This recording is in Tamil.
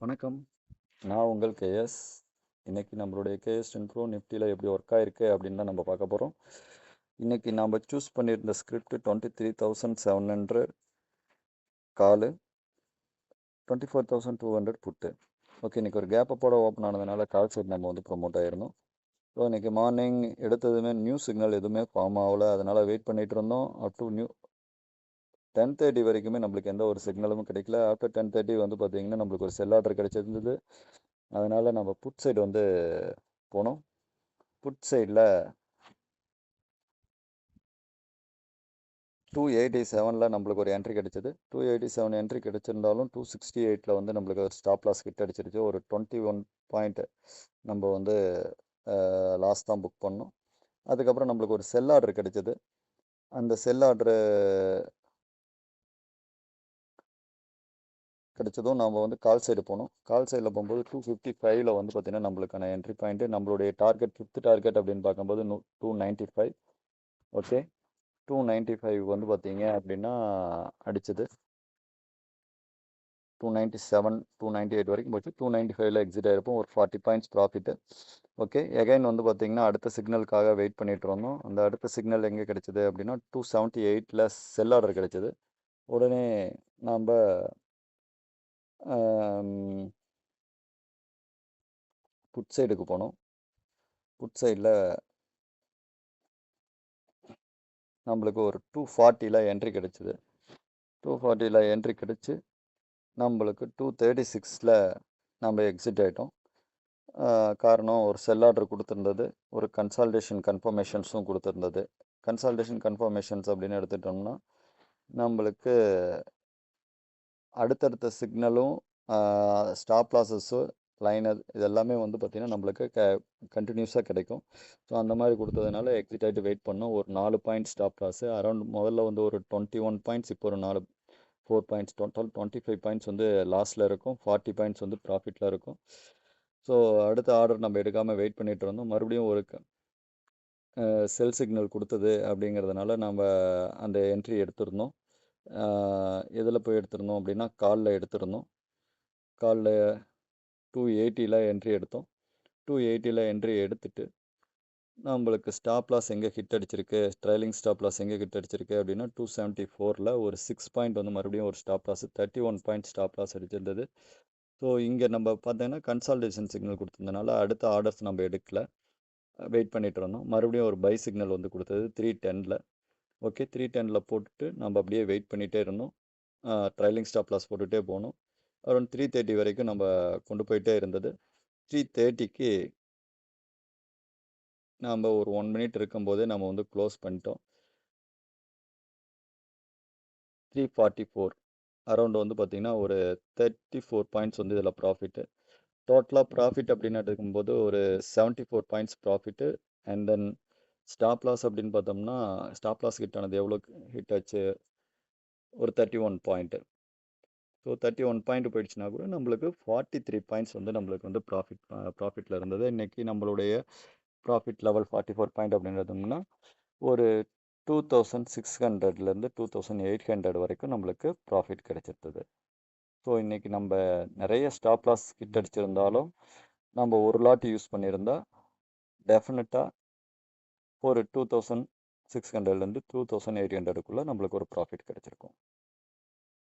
வணக்கம். நான் உங்கள் கேஎஸ். இன்னைக்கு நம்மளுடைய கேஎஸ் இன்ட்ரோ நிஃப்டியில் எப்படி ஒர்க் ஆயிருக்கு அப்படின்னு தான் நம்ம பார்க்க போகிறோம். இன்னைக்கு நாம் சூஸ் பண்ணியிருந்த ஸ்கிரிப்ட் 23,700 காலு, 24,200 புட்டு. ஓகே, இன்னைக்கு ஒரு கேப்பை போட ஓப்பன் ஆனதுனால கால் சைடு நம்ம வந்து ப்ரொமோட் ஆயிருந்தோம். ஸோ இன்னைக்கு மார்னிங் எடுத்ததுமே நியூ சிக்னல் எதுவுமே ஃபார்ம் ஆகலை, அதனால் வெயிட் பண்ணிகிட்டு இருந்தோம். அப் டு 10:30 வரைக்குமே நம்மளுக்கு எந்த ஒரு சிக்னலும் கிடைக்கல. ஆஃப்டர் 10:30 வந்து பார்த்தீங்கன்னா நம்மளுக்கு ஒரு செல் ஆர்டர் கிடைச்சிருந்தது. அதனால் நம்ம புட் சைடு வந்து போனோம். புட் சைடில் 287 நம்மளுக்கு ஒரு என்ட்ரி கிடைச்சது. 287 என்ட்ரி கிடைச்சிருந்தாலும் 268 வந்து நம்மளுக்கு ஒரு ஸ்டாப் லாஸ் கிட்ட அடிச்சிருச்சு. ஒரு 21 பாயிண்ட் நம்ம வந்து லாஸ் தான் புக் பண்ணோம். அதுக்கப்புறம் நம்மளுக்கு ஒரு செல் ஆர்டர் கிடைச்சது. அந்த செல் ஆர்டரு கிடைச்சதும் நம்ம வந்து கால் சைடு போனோம். கால் சைடில் போகும்போது 255 வந்து பார்த்தீங்கன்னா நம்மளுக்கான என்ட்ரி பாயிண்ட்டு. நம்மளுடைய டார்கெட் 5th டார்கெட் அப்படின்னு பார்க்கும்போது 295. ஓகே, 295 வந்து பார்த்தீங்க அப்படின்னா அடிச்சது. 297 298 வரைக்கும் போச்சு. 295ல எக்ஸிட் ஆகிருப்போம். ஒரு 40 பாயிண்ட்ஸ் ப்ராஃபிட்டு. ஓகே, எகைன் வந்து பார்த்தீங்கன்னா அடுத்த சிக்னலுக்காக வெயிட் பண்ணிட்டு இருந்தோம். அந்த அடுத்த சிக்னல் எங்கே கிடைச்சது அப்படின்னா 278ல் செல் ஆர்டர் கிடைச்சது. உடனே நாம் புட் சைடுக்கு போனோம். புட் சைடில் நம்மளுக்கு ஒரு 240ல் என்ட்ரி கிடைச்சிது. 240ல் என்ட்ரி கிடைச்சி நம்மளுக்கு 236ல் நம்ம எக்ஸிட் ஆகிட்டோம். காரணம் ஒரு செல் ஆர்டர் கொடுத்துருந்தது, ஒரு கன்சால்டேஷன் கன்ஃபர்மேஷன்ஸும் கொடுத்துருந்தது. கன்சால்டேஷன் கன்ஃபர்மேஷன்ஸ் அப்படின்னு எடுத்துட்டோம்னா நம்மளுக்கு அடுத்தடுத்த சிக்னலும் ஸ்டாப் லாஸஸு லைனர் இதெல்லாமே வந்து பார்த்திங்கன்னா நம்மளுக்கு கண்டினியூஸாக கிடைக்கும். ஸோ அந்த மாதிரி கொடுத்ததுனால எக்ஸிட் ஆகிட்டு வெயிட் பண்ணோம். ஒரு 4 பாயிண்ட் ஸ்டாப் லாஸு அரௌண்ட் முதல்ல வந்து ஒரு 21 பாயிண்ட்ஸ், இப்போ ஒரு 4 பாயிண்ட்ஸ், டோட்டல் 25 பாயிண்ட்ஸ் வந்து லாஸில் இருக்கும். 40 பாயிண்ட்ஸ் வந்து ப்ராஃபிட்டில் இருக்கும். ஸோ அடுத்த ஆர்டர் நம்ம எடுக்காமல் வெயிட் பண்ணிகிட்டு இருந்தோம். மறுபடியும் ஒரு செல் சிக்னல் கொடுத்தது அப்படிங்கிறதுனால நம்ம அந்த என்ட்ரி எடுத்திருந்தோம். எதில் போய் எடுத்திருந்தோம் அப்படின்னா காலில் எடுத்திருந்தோம். காலில் 280ல் என்ட்ரி எடுத்தோம். 280ல் என்ட்ரி எடுத்துட்டு நம்மளுக்கு ஸ்டாப் லாஸ் எங்கே ஹிட் அடிச்சிருக்கு, ட்ரைலிங் ஸ்டாப் லாஸ் எங்கே ஹிட் அடிச்சிருக்கு அப்படின்னா 274ல் ஒரு 6 பாயிண்ட் வந்து மறுபடியும் ஒரு stop loss 31 point stop loss அடிச்சிருந்தது. ஸோ இங்கே நம்ம பார்த்தீங்கன்னா கன்சால்டேஷன் சிக்னல் கொடுத்ததுனால அடுத்த ஆர்டர்ஸ் நம்ம எடுக்கல, வெயிட் பண்ணிட்டு இருந்தோம். மறுபடியும் ஒரு பை சிக்னல் வந்து கொடுத்தது 310ல். ஓகே, 310ல் போட்டுட்டு நம்ம அப்படியே வெயிட் பண்ணிகிட்டே இருந்தோம். ட்ரைலிங் ஸ்டாப் லாஸ் போட்டுகிட்டே போனோம். அரௌண்ட் 330 வரைக்கும் நம்ம கொண்டு போயிட்டே இருந்தது. 330க்கு நாம் ஒரு 1 மினிட் இருக்கும்போதே நம்ம வந்து க்ளோஸ் பண்ணிட்டோம். 344 அரௌண்ட் வந்து பார்த்திங்கன்னா ஒரு 34 பாயிண்ட்ஸ் வந்து இதில் ப்ராஃபிட்டு. டோட்டலாக ப்ராஃபிட் அப்படின்னு எடுக்கும்போது ஒரு 74 points profit. And then stop loss அப்படின்னு பார்த்தோம்னா ஸ்டாப் லாஸ் ஹிட் ஆனது எவ்வளோ ஹிட் ஆச்சு, ஒரு 31 பாயிண்ட்டு. ஸோ 31 பாயிண்ட் போயிடுச்சுன்னா கூட நம்மளுக்கு 43 பாயிண்ட்ஸ் வந்து நம்மளுக்கு வந்து ப்ராஃபிட்டில் இருந்தது. இன்றைக்கி நம்மளுடைய ப்ராஃபிட் லெவல் 44 பாயிண்ட் அப்படின்றதுனா ஒரு 2600லேருந்து 2800 வரைக்கும் நம்மளுக்கு ப்ராஃபிட் கிடைச்சிருந்தது. ஸோ இன்றைக்கி நம்ம நிறைய ஸ்டாப் லாஸ் ஹிட் அடிச்சிருந்தாலும் நம்ம ஒரு லாட் யூஸ் பண்ணியிருந்தா டெஃபினட்டாக ஒரு 2600லேருந்து 2800க்குள்ளே நம்மளுக்கு ஒரு ப்ராஃபிட் கிடைச்சிருக்கும்.